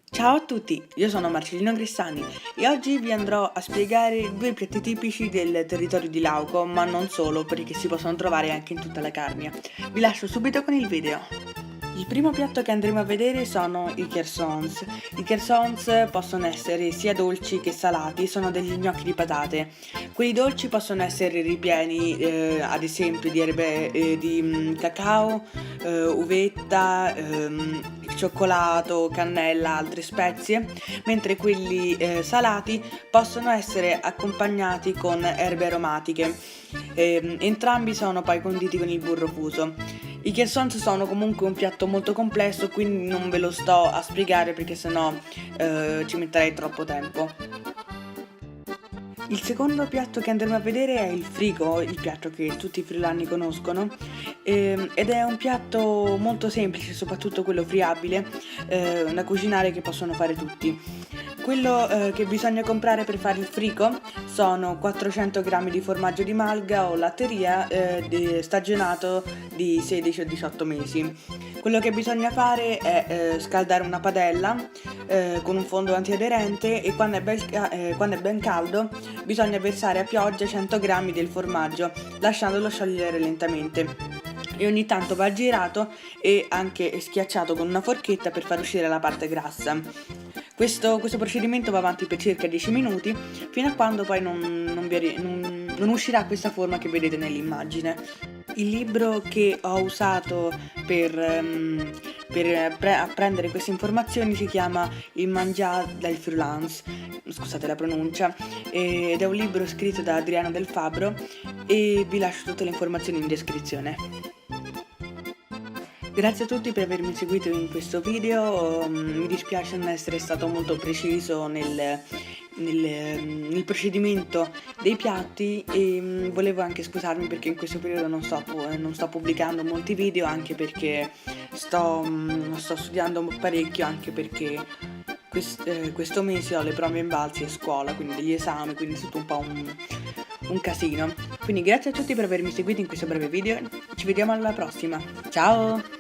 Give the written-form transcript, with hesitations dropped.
Ciao a tutti, io sono Marcellino Gressani e oggi vi andrò a spiegare due piatti tipici del territorio di Lauco, ma non solo, perché si possono trovare anche in tutta la Carnia. Vi lascio subito con il video. Il primo piatto che andremo a vedere sono i chersons. I chersons possono essere sia dolci che salati, sono degli gnocchi di patate. Quelli dolci possono essere ripieni ad esempio di erbe di cacao, uvetta, cioccolato, cannella, altre spezie, mentre quelli salati possono essere accompagnati con erbe aromatiche. Entrambi sono poi conditi con il burro fuso. I chersons sono comunque un piatto molto complesso, quindi non ve lo sto a spiegare perché sennò ci metterei troppo tempo. Il secondo piatto che andremo a vedere è il frigo, il piatto che tutti i friulani conoscono, ed è un piatto molto semplice, soprattutto quello friabile, da cucinare che possono fare tutti. Quello che bisogna comprare per fare il frigo sono 400 g di formaggio di malga o latteria stagionato di 16 o 18 mesi. Quello che bisogna fare è scaldare una padella con un fondo antiaderente e quando è ben caldo bisogna versare a pioggia 100 g del formaggio lasciandolo sciogliere lentamente e ogni tanto va girato e anche schiacciato con una forchetta per far uscire la parte grassa. Questo procedimento va avanti per circa 10 minuti fino a quando poi non uscirà questa forma che vedete nell'immagine. Il libro che ho usato per apprendere queste informazioni si chiama Il mangià del Frulans, scusate la pronuncia, ed è un libro scritto da Adriano Del Fabbro e vi lascio tutte le informazioni in descrizione. Grazie a tutti per avermi seguito in questo video, mi dispiace non essere stato molto preciso nel procedimento dei piatti e volevo anche scusarmi perché in questo periodo non sto pubblicando molti video, anche perché sto studiando parecchio, anche perché questo mese ho le prove Invalsi a scuola, quindi degli esami, quindi è tutto un po' un casino. Quindi grazie a tutti per avermi seguito in questo breve video, ci vediamo alla prossima, ciao!